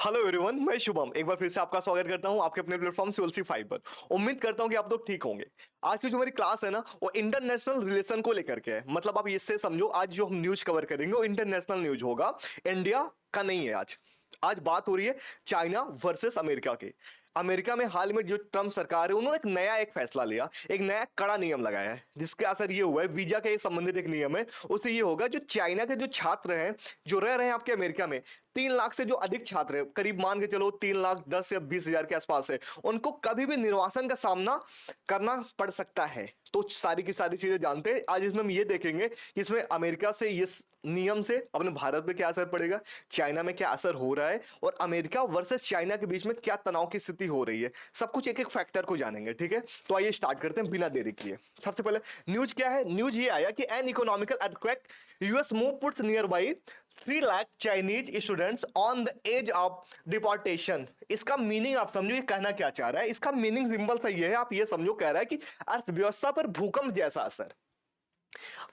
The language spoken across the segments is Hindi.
हेलो एवरीवन, मैं शुभम एक बार फिर से आपका स्वागत करता हूं आपके अपने प्लेटफॉर्म सिवल्सी 5 पर। उम्मीद करता हूं कि आप लोग ठीक होंगे। आज की जो मेरी क्लास है ना, वो इंटरनेशनल रिलेशन को लेकर के है। मतलब आप इससे समझो, आज जो हम न्यूज कवर करेंगे वो इंटरनेशनल न्यूज होगा, इंडिया का नहीं है। आज आज बात हो रही है चाइना वर्सेस अमेरिका की। अमेरिका में हाल में जो ट्रम्प सरकार है, उन्होंने एक फैसला लिया, एक नया कड़ा नियम लगाया है, जिसके असर ये हुआ है, वीजा के संबंधित एक नियम है, उससे ये होगा जो चाइना के जो छात्र हैं जो रह रहे हैं आपके अमेरिका में, 3 लाख से जो अधिक छात्र है, करीब मान के चलो 3,10,000 या 20,000 के आसपास है, उनको कभी भी निर्वासन का सामना करना पड़ सकता है। तो सारी की सारी चीजें जानते हैं। आज इसमें हम ये देखेंगे कि इसमें अमेरिका से इस नियम से अपने भारत में क्या असर पड़ेगा, चाइना में क्या असर हो रहा है, और अमेरिका वर्सेस चाइना के बीच में क्या तनाव की स्थिति हो रही है। सब कुछ एक एक फैक्टर को जानेंगे, ठीक है। तो आइए स्टार्ट करते हैं बिना देरी किए। सबसे पहले न्यूज क्या है। न्यूज ये आया कि an economical earthquake US move puts near by 3 lakh Chinese students on the edge of deportation. इसका मीनिंग आप समझो, ये कहना क्या चाह रहा है। इसका मीनिंग सिंपल सा ये है, आप ये समझो, कह रहा है कि अर्थव्यवस्था पर भूकंप जैसा असर।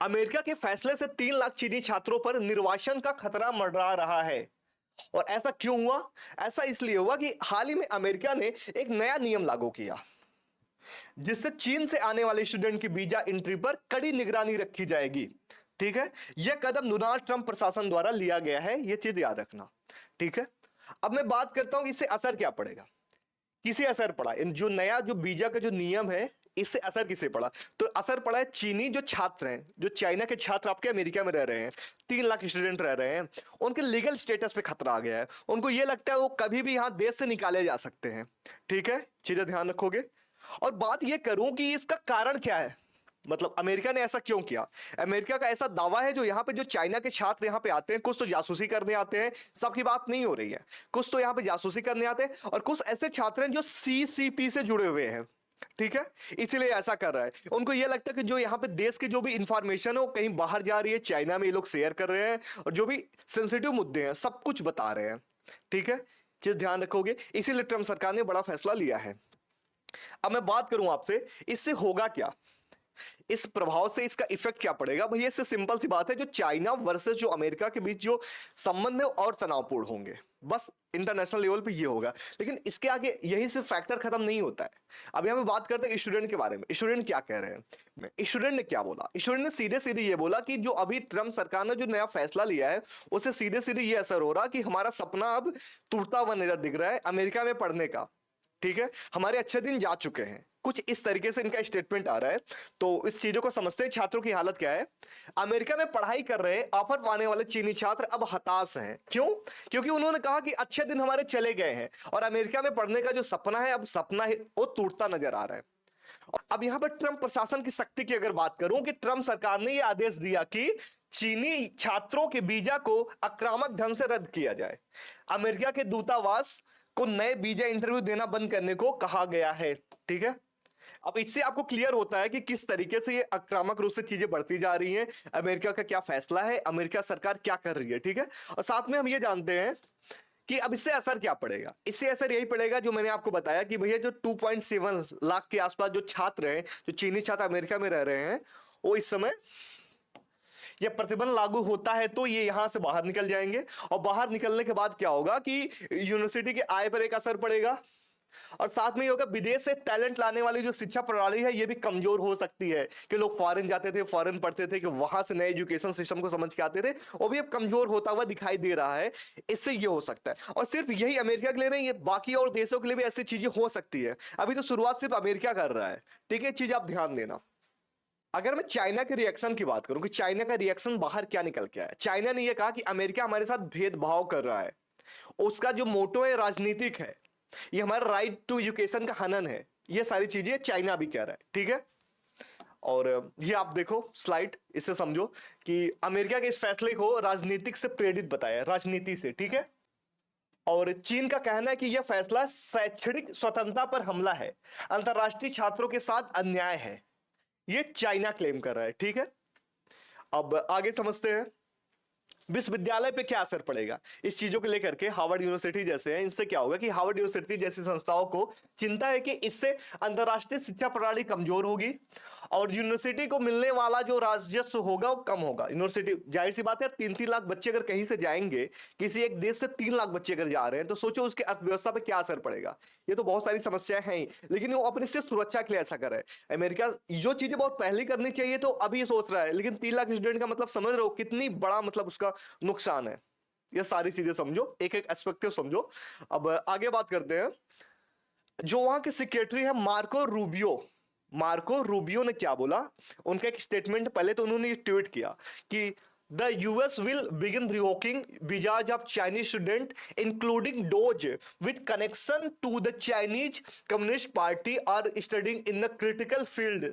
अमेरिका के फैसले से 3 लाख चीनी छात्रों पर निर्वासन का खतरा मंडरा रहा है। और ऐसा क्यों हुआ? ऐसा इसलिए हुआ कि हाल ही में अमेरिका ने एक नया नियम लागू किया, जिससे चीन से आने वाले स्टूडेंट की वीजा एंट्री पर कड़ी निगरानी रखी जाएगी। ठीक है, यह कदम डोनाल्ड ट्रंप प्रशासन द्वारा लिया गया है, यह चीज याद रखना। ठीक है, अब मैं बात करता हूं कि इससे असर क्या पड़ेगा। किसे असर पड़ा? इन जो नया जो वीजा का जो नियम है, इससे असर किसे पड़ा? तो असर पड़ा है चीनी जो छात्र हैं, जो चाइना के छात्र आपके अमेरिका में रह रहे हैं, 3 लाख स्टूडेंट रह रहे हैं, उनके लीगल स्टेटस पे खतरा आ गया है। उनको ये लगता है वो कभी भी यहां देश से निकाले जा सकते हैं। ठीक है, चीजें ध्यान रखोगे। और बात ये करूं कि इसका कारण क्या है, मतलब अमेरिका ने ऐसा क्यों किया। अमेरिका का ऐसा दावा है, जो यहां पे जो चाइना के छात्र यहां पे आते हैं, कुछ तो जासूसी करने आते हैं, सबकी बात नहीं हो रही है, कुछ तो यहां पे जासूसी करने आते हैं, और कुछ ऐसे छात्र हैं जो सीसीपी से जुड़े हुए हैं। ठीक है, इसीलिए ऐसा कर रहा है। उनको यह लगता है कि जो यहां पे देश की जो भी इंफॉर्मेशन है वो कहीं बाहर जा रही है, चाइना में ये लोग शेयर कर रहे हैं, और जो भी सेंसिटिव मुद्दे हैं सब कुछ बता रहे हैं। ठीक है, चीज ध्यान रखोगे। इसीलिए ट्रंप सरकार ने बड़ा फैसला लिया है। अब मैं बात करूं आपसे, इससे होगा क्या, इस प्रभाव से इसका इफेक्ट क्या पड़ेगा। भैया इससे सिंपल सी बात है, जो चाइना वर्सेस जो अमेरिका के बीच जो संबंध है और तनावपूर्ण होंगे, बस इंटरनेशनल लेवल पे ये होगा। लेकिन इसके आगे यही से फैक्टर खत्म नहीं होता है। अब यहां पे बात करते हैं स्टूडेंट के बारे में। स्टूडेंट क्या कह रहे हैं? स्टूडेंट ने क्या बोला? स्टूडेंट ने सीधे सीधे ये बोला कि जो अभी ट्रम्प सरकार ने जो नया फैसला लिया है, उससे सीधे सीधे ये असर हो रहा कि हमारा सपना अब टूटता हुआ नजर दिख रहा है अमेरिका में पढ़ने का। ठीक है, हमारे अच्छे दिन जा चुके हैं, कुछ इस तरीके से इनका स्टेटमेंट आ रहा है। तो इस चीजों को समझते हैं छात्रों की हालत क्या है। अमेरिका में पढ़ाई कर रहे ऑफर पाने वाले चीनी छात्र अब हताश हैं। क्यों? क्योंकि उन्होंने कहा कि अच्छे दिन हमारे चले गए हैं, और अमेरिका में पढ़ने का जो सपना है, अब सपना है वो टूटता नजर आ रहा है। अब यहां पर ट्रंप प्रशासन की सख्ती की अगर बात करूं, कि ट्रंप सरकार ने यह आदेश दिया कि चीनी छात्रों के वीजा को आक्रामक ढंग से रद्द किया जाए। अमेरिका के दूतावास को नए वीजा इंटरव्यू देना बंद करने को कहा गया है। ठीक है, अब इससे आपको क्लियर होता है कि किस तरीके से ये आक्रामक रूप से चीजें बढ़ती जा रही हैं। अमेरिका का क्या फैसला है, अमेरिका सरकार क्या कर रही है। ठीक है, और साथ में हम ये जानते हैं कि अब इससे असर क्या पड़ेगा। इससे असर यही पड़ेगा जो मैंने आपको बताया कि भैया जो 2.7 लाख के आसपास जो छात्र हैं, जो चीनी छात्र अमेरिका में रह रहे हैं, वो इस समय ये प्रतिबंध लागू होता है तो ये यहां से बाहर निकल जाएंगे। और बाहर निकलने के बाद क्या होगा कि यूनिवर्सिटी के आय पर एक असर पड़ेगा, और साथ में ये होगा विदेश से टैलेंट लाने वाली जो शिक्षा प्रणाली है, ये भी कमजोर हो सकती है। कि लोग फॉरेन जाते थे, फॉरेन पढ़ते थे, कि वहां से नए एजुकेशन सिस्टम को समझ के आते थे, वो भी अब कमजोर होता हुआ दिखाई दे रहा है। इससे ये हो सकता है, और सिर्फ यही अमेरिका के लिए नहीं, ये बाकी और देशों के लिए भी ऐसी चीजें हो सकती है। अभी तो शुरुआत सिर्फ अमेरिका कर रहा है। ठीक है, चीज आप ध्यान देना। अगर मैं चाइना के रिएक्शन की बात करूं कि चाइना का रिएक्शन बाहर क्या निकल के आया, चाइना ने यह कहा कि अमेरिका हमारे साथ भेदभाव कर रहा है। उसका जो मोटो है राजनीतिक है, ये हमारा राइट टू एजुकेशन का हनन है। ये सारी चीजें चाइना भी कह रहा है। ठीक है, और ये आप देखो स्लाइड, इससे समझो कि अमेरिका के इस फैसले को राजनीतिक से प्रेरित बताया, राजनीति से। ठीक है, और चीन का कहना है कि यह फैसला शैक्षणिक स्वतंत्रता पर हमला है, अंतरराष्ट्रीय छात्रों के साथ अन्याय है, ये चाइना क्लेम कर रहा है। ठीक है, अब आगे समझते हैं विश्वविद्यालय पे क्या असर पड़ेगा इस चीजों को लेकर के। हार्वर्ड यूनिवर्सिटी जैसे हैं, इनसे क्या होगा कि हार्वर्ड यूनिवर्सिटी जैसी संस्थाओं को चिंता है कि इससे अंतरराष्ट्रीय शिक्षा प्रणाली कमजोर होगी, और यूनिवर्सिटी को मिलने वाला जो राजस्व होगा वो कम होगा। यूनिवर्सिटी, जाहिर सी बात है, 3-3 लाख बच्चे अगर कहीं से जाएंगे, किसी एक देश से 3 लाख बच्चे अगर जा रहे हैं, तो सोचो उसके अर्थव्यवस्था पे क्या असर पड़ेगा। ये तो बहुत सारी समस्याएं हैं ही, लेकिन वो अपनी सिर्फ सुरक्षा के लिए ऐसा कर रहा है। अमेरिका जो चीजें बहुत पहले करनी चाहिए तो अभी ये सोच रहा है, लेकिन 3 लाख स्टूडेंट का मतलब समझ रहे हो कितनी बड़ा मतलब उसका नुकसान है। ये सारी चीजें समझो, एक एक एस्पेक्टिव समझो। अब आगे बात करते हैं। जो वहां के सेक्रेटरी है मार्को रूबियो ने क्या बोला, उनका एक स्टेटमेंट, पहले तो उन्होंने ट्वीट किया कि the US will begin revoking visas of Chinese student including those with connection to the Chinese Communist Party और studying in the critical field.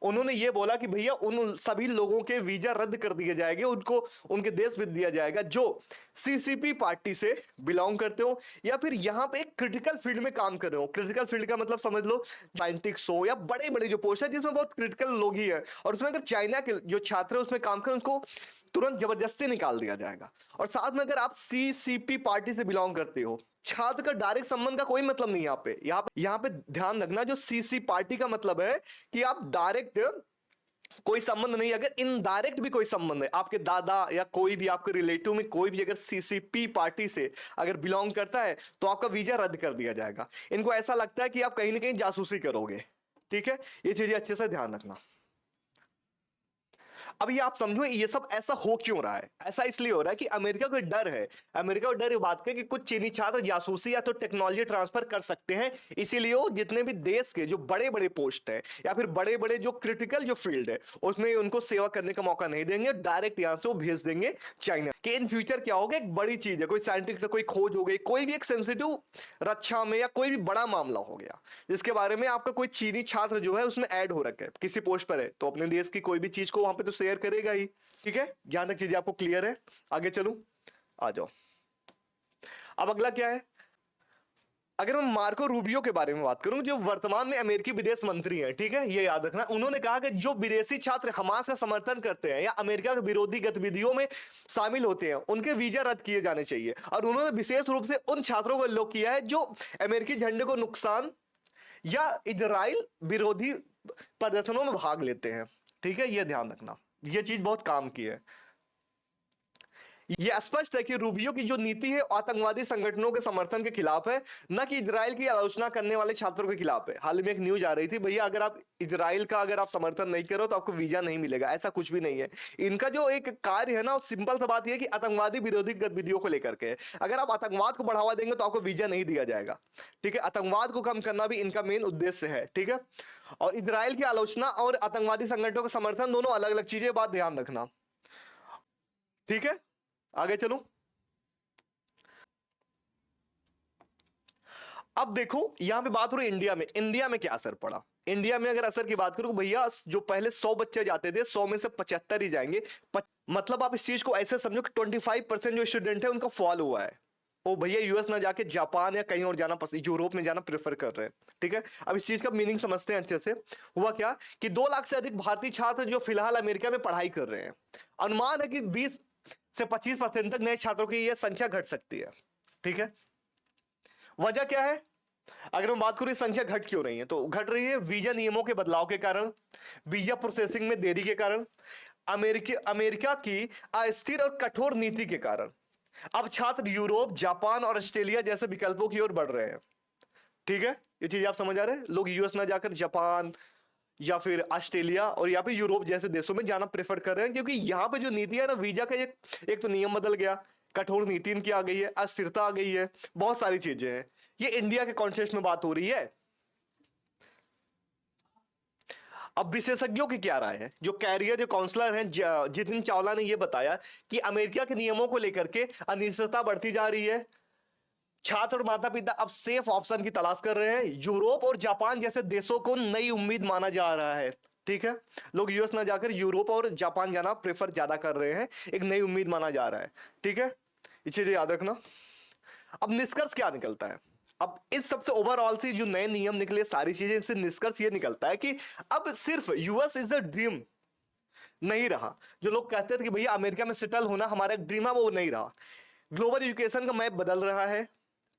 उन्होंने ये बोला कि भैया उन सभी लोगों के वीजा रद्द कर दिए जाएंगे, उनको उनके देश भेज दिया जाएगा जो सीसीपी पार्टी से बिलोंग करते हो या फिर यहां पे एक क्रिटिकल फील्ड में काम कर रहे हो। क्रिटिकल फील्ड का मतलब समझ लो साइंटिस्ट हो या बड़े बड़े जो पोस्ट है जिसमें बहुत क्रिटिकल लोग ही है, और उसमें अगर चाइना के जो छात्र है उसमें काम करें उनको तुरंत जबरदस्ती निकाल दिया जाएगा। और साथ में अगर आप सीसीपी पार्टी से बिलोंग करते हो, छात्र का डायरेक्ट संबंध का कोई मतलब नहीं। यहाँ पे ध्यान रखना, जो सीसी पार्टी का मतलब है कि आप डायरेक्ट कोई संबंध नहीं, अगर इनडायरेक्ट भी कोई संबंध है, आपके दादा या कोई भी आपके रिलेटिव में कोई भी अगर सीसीपी पार्टी से अगर बिलोंग करता है तो आपका वीजा रद्द कर दिया जाएगा। इनको ऐसा लगता है कि आप कहीं ना कहीं जासूसी करोगे। ठीक है, ये चीजें अच्छे से ध्यान रखना। अब ये आप समझो ये सब ऐसा हो क्यों रहा है। ऐसा इसलिए हो रहा है कि अमेरिका को डर है। अमेरिका को डर ये बात का कि कुछ चीनी छात्र जासूसी या तो टेक्नोलॉजी ट्रांसफर कर सकते हैं, इसीलिए वो जितने भी देश के जो बड़े बड़े पोस्ट है या फिर बड़े बड़े जो क्रिटिकल जो फील्ड है उसमें उनको सेवा करने का मौका नहीं देंगे, डायरेक्ट यहां से वो भेज देंगे चाइना। कि इन फ्यूचर क्या होगा, एक बड़ी चीज है, कोई साइंटिफिक से कोई खोज हो गई, कोई भी एक सेंसिटिव रक्षा में या कोई भी बड़ा मामला हो गया जिसके बारे में आपका कोई चीनी छात्र जो है उसमें ऐड हो रखा है, किसी पोस्ट पर है, तो अपने देश की कोई भी चीज को वहां पे तो शेयर करेगा ही। ठीक है, यहां तक चीजें आपको क्लियर है। आगे चलूं, आ जाओ। अब अगला क्या है, अगर मैं मार्को रूबियो के बारे में बात करूं जो वर्तमान में अमेरिकी विदेश मंत्री हैं, ठीक है, ये याद रखना, उन्होंने कहा कि जो विदेशी छात्र हमास का समर्थन करते हैं या अमेरिका के विरोधी गतिविधियों में शामिल होते हैं उनके वीजा रद्द किए जाने चाहिए। और उन्होंने विशेष रूप से उन छात्रों को उल्लेख किया है जो अमेरिकी झंडे को नुकसान या इजराइल विरोधी प्रदर्शनों में भाग लेते हैं। ठीक है, यह ध्यान रखना, यह चीज बहुत काम की है। यह स्पष्ट है कि रूबियो की जो नीति है आतंकवादी संगठनों के समर्थन के खिलाफ है, न कि इजराइल की आलोचना करने वाले छात्रों के खिलाफ है। हाल ही में एक न्यूज आ रही थी, भैया अगर आप इजराइल का अगर आप समर्थन नहीं करो तो आपको वीजा नहीं मिलेगा, ऐसा कुछ भी नहीं है। इनका जो एक कार्य है ना, सिंपल सा बात यह है कि आतंकवादी विरोधी गतिविधियों को लेकर के, अगर आप आतंकवाद को बढ़ावा देंगे तो आपको वीजा नहीं दिया जाएगा। ठीक है, आतंकवाद को कम करना भी इनका मेन उद्देश्य है। ठीक है, और इजराइल की आलोचना और आतंकवादी संगठनों का समर्थन दोनों अलग अलग चीजें, बात ध्यान रखना। ठीक है, आगे चलूं। अब देखो यहां पे बात हो रही इंडिया में क्या असर पड़ा। इंडिया में अगर असर की बात करूं भैया, जो पहले 100 बच्चे जाते थे 100 में से 75 ही जाएंगे। मतलब आप इस चीज को ऐसे समझो कि 25% जो स्टूडेंट है उनका फॉल हुआ है। वो भैया यूएस ना जाके जापान या कहीं और जाना, यूरोप में जाना प्रेफर कर रहे हैं। ठीक है, अब इस चीज का मीनिंग समझते हैं अच्छे से। हुआ क्या कि 2 लाख से अधिक भारतीय छात्र जो फिलहाल अमेरिका में पढ़ाई कर रहे हैं, अनुमान है कि 20 से 25% तक नए छात्रों की यह संख्या घट सकती है। ठीक है, वजह क्या है, अगर हम बात करें संख्या घट क्यों रही है, तो घट रही है वीजा नियमों के बदलाव के कारण, वीजा प्रोसेसिंग में देरी के कारण, अमेरिका की अस्थिर और कठोर नीति के कारण। अब छात्र यूरोप, जापान और ऑस्ट्रेलिया जैसे विकल्पों की ओर बढ़ रहे हैं। ठीक है, ये चीज आप समझ आ रहे हैं, लोग यूएस ना जाकर जापान या फिर ऑस्ट्रेलिया और यहाँ पे यूरोप जैसे देशों में जाना प्रेफर कर रहे हैं, क्योंकि यहाँ पे जो नीति है ना वीजा का, एक तो नियम बदल गया, कठोर नीति इनकी आ गई है, अस्थिरता आ गई है, बहुत सारी चीजें हैं। ये इंडिया के कॉन्टेक्स्ट में बात हो रही है। अब विशेषज्ञों की क्या राय है, जो कैरियर जो काउंसलर हैं जितिन चावला ने यह बताया कि अमेरिका के नियमों को लेकर के अनिश्चितता बढ़ती जा रही है। छात्र और माता पिता अब सेफ ऑप्शन की तलाश कर रहे हैं। यूरोप और जापान जैसे देशों को नई उम्मीद माना जा रहा है। ठीक है, लोग यूएस ना जाकर यूरोप और जापान जाना प्रेफर ज्यादा कर रहे हैं, एक नई उम्मीद माना जा रहा है। ठीक है, ये चीजें याद रखना। अब निष्कर्ष क्या निकलता है, अब इस सबसे ओवरऑल से जो नए नियम निकले, सारी चीजें, इससे निष्कर्ष ये निकलता है कि अब सिर्फ यूएस इज अ ड्रीम नहीं रहा। जो लोग कहते थे कि भैया अमेरिका में सेटल होना हमारा एक ड्रीम है, वो नहीं रहा। ग्लोबल एजुकेशन का मैप बदल रहा है।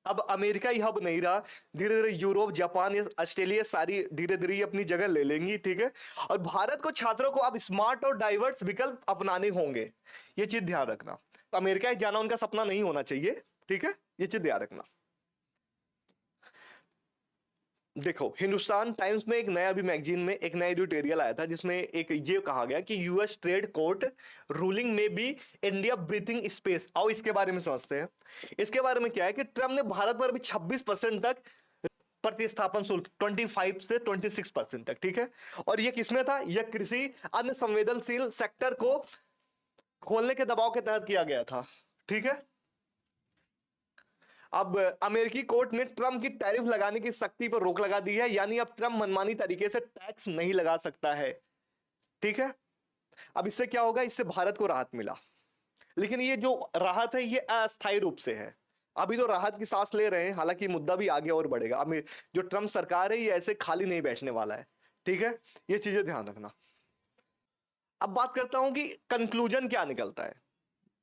अब अमेरिका ही हब नहीं रहा, धीरे धीरे यूरोप, जापान, या ऑस्ट्रेलिया सारी धीरे धीरे अपनी जगह ले लेंगी, ठीक है। और भारत को, छात्रों को अब स्मार्ट और डाइवर्स विकल्प अपनाने होंगे, ये चीज ध्यान रखना। तो अमेरिका ही जाना उनका सपना नहीं होना चाहिए, ठीक है, ये चीज ध्यान रखना। देखो, हिंदुस्तान टाइम्स में एक नया, अभी मैगजीन में एक नया एडिटोरियल आया था जिसमें एक ये कहा गया कि यूएस ट्रेड कोर्ट रूलिंग में भी इंडिया ब्रीथिंग स्पेस। आओ इसके बारे में समझते हैं। इसके बारे में क्या है कि ट्रम्प ने भारत पर भी 26% तक प्रतिस्थापन शुल्क, 25 से 26% तक, ठीक है। और ये किसमें था? यह कृषि अन्य संवेदनशील सेक्टर को खोलने के दबाव के तहत किया गया था, ठीक है। अब अमेरिकी कोर्ट ने ट्रम्प की टैरिफ लगाने की सख्ती पर रोक लगा दी है, यानी अब ट्रम्प मनमानी तरीके से टैक्स नहीं लगा सकता है, ठीक है। अब इससे क्या होगा? इससे भारत को राहत मिला, लेकिन ये जो राहत है ये अस्थायी रूप से है। अभी तो राहत की सांस ले रहे हैं, हालांकि मुद्दा भी आगे और बढ़ेगा। अब जो ट्रम्प सरकार है ये ऐसे खाली नहीं बैठने वाला है, ठीक है, ये चीजें ध्यान रखना। अब बात करता हूं कि कंक्लूजन क्या निकलता है।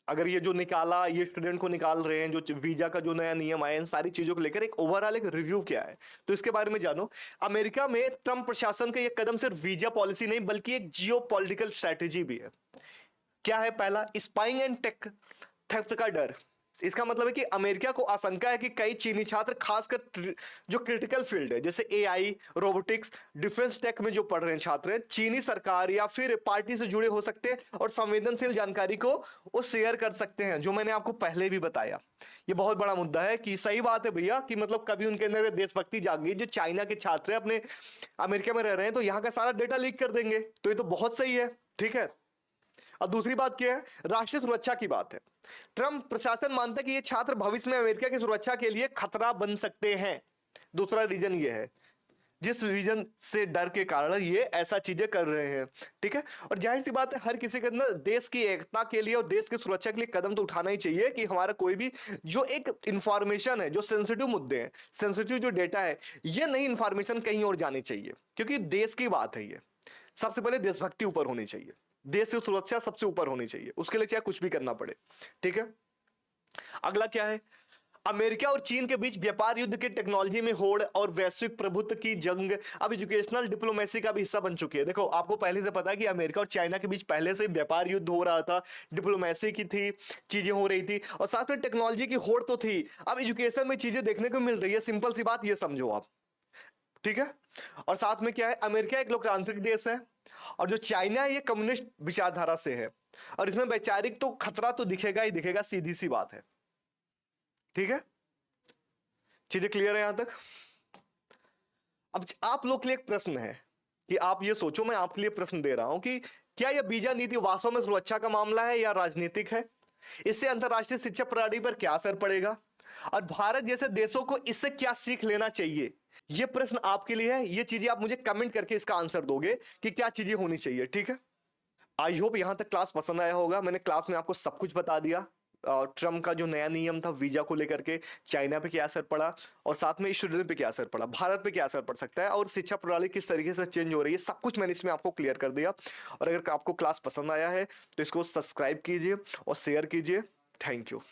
अगर ये जो निकाला, ये स्टूडेंट को निकाल रहे हैं, जो वीजा का जो नया नियम आया, इन सारी चीजों को लेकर एक ओवरऑल एक रिव्यू क्या है, तो इसके बारे में जानो। अमेरिका में ट्रम्प प्रशासन का ये कदम सिर्फ वीजा पॉलिसी नहीं बल्कि एक जियो पॉलिटिकल स्ट्रैटेजी भी है। क्या है? पहला, स्पाइंग एंड टेक थेफ्ट का डर। इसका मतलब है कि अमेरिका को आशंका है कि कई चीनी छात्र, खासकर जो क्रिटिकल फील्ड है जैसे एआई, रोबोटिक्स, डिफेंस टेक में जो पढ़ रहे हैं छात्र हैं, चीनी सरकार या फिर पार्टी से जुड़े हो सकते हैं और संवेदनशील जानकारी को वो शेयर कर सकते हैं, जो मैंने आपको पहले भी बताया। ये बहुत बड़ा मुद्दा है कि सही बात है भैया कि मतलब कभी उनके अंदर देशभक्ति जाग गई। जो चाइना के छात्र हैं अपने अमेरिका में रह रहे हैं, तो यहाँ का सारा डेटा लीक कर देंगे, तो ये तो बहुत सही है, ठीक है। और दूसरी बात क्या है? राष्ट्रीय सुरक्षा की बात है। ट्रम्प प्रशासन मानता है कि ये छात्र भविष्य में अमेरिका की सुरक्षा के लिए खतरा बन सकते हैं। दूसरा रीजन ये है, जिस रीजन से डर के कारण ये ऐसा चीजें कर रहे हैं, ठीक है। और जाहिर सी बात है, हर किसी के अंदर देश की एकता के लिए और देश की सुरक्षा के लिए कदम तो उठाना ही चाहिए कि हमारा कोई भी जो एक इंफॉर्मेशन है, जो सेंसिटिव मुद्दे हैं, सेंसिटिव जो डेटा है, ये नई इंफॉर्मेशन कहीं और जानी चाहिए, क्योंकि देश की बात है। ये सबसे पहले देशभक्ति ऊपर होनी चाहिए, देश की सुरक्षा सबसे ऊपर होनी चाहिए, उसके लिए चाहे कुछ भी करना पड़े, ठीक है। अगला क्या है? अमेरिका और चीन के बीच व्यापार युद्ध के टेक्नोलॉजी में होड़ और वैश्विक प्रभुत्व की जंग अब एजुकेशनल डिप्लोमेसी का भी हिस्सा बन चुकी है। देखो, आपको पहले से पता है कि अमेरिका और चाइना के बीच पहले से व्यापार युद्ध हो रहा था, डिप्लोमेसी की थी, चीजें हो रही थी, और साथ में टेक्नोलॉजी की होड़ तो थी। अब एजुकेशन में चीजें देखने को मिल रही है, सिंपल सी बात ये समझो आप, ठीक है। और साथ में क्या है? अमेरिका एक लोकतांत्रिक देश है और जो चाइना है ये कम्युनिस्ट विचारधारा से है, और इसमें वैचारिक तो खतरा तो दिखेगा ही दिखेगा, सीधी सी बात है, ठीक है। चीजें क्लियर है यहां तक? अब आप लोग के लिए एक प्रश्न है कि आप ये सोचो, मैं आपके लिए प्रश्न दे रहा हूं कि क्या यह वीजा नीति वास्तव में सुरक्षा का मामला है या राजनीतिक है? इससे अंतरराष्ट्रीय शिक्षा प्रणाली पर क्या असर पड़ेगा और भारत जैसे देशों को इससे क्या सीख लेना चाहिए? ये प्रश्न आपके लिए है। ये चीजें आप मुझे कमेंट करके इसका आंसर दोगे कि क्या चीजें होनी चाहिए, ठीक है। आई होप यहां तक क्लास पसंद आया होगा। मैंने क्लास में आपको सब कुछ बता दिया, और ट्रम्प का जो नया नियम था वीजा को लेकर के, चाइना पे क्या असर पड़ा और साथ में स्टूडेंट पे क्या असर पड़ा, भारत पे क्या असर पड़ सकता है, और शिक्षा प्रणाली किस तरीके से चेंज हो रही है, सब कुछ मैंने इसमें आपको क्लियर कर दिया। और अगर आपको क्लास पसंद आया है तो इसको सब्सक्राइब कीजिए और शेयर कीजिए। Thank you.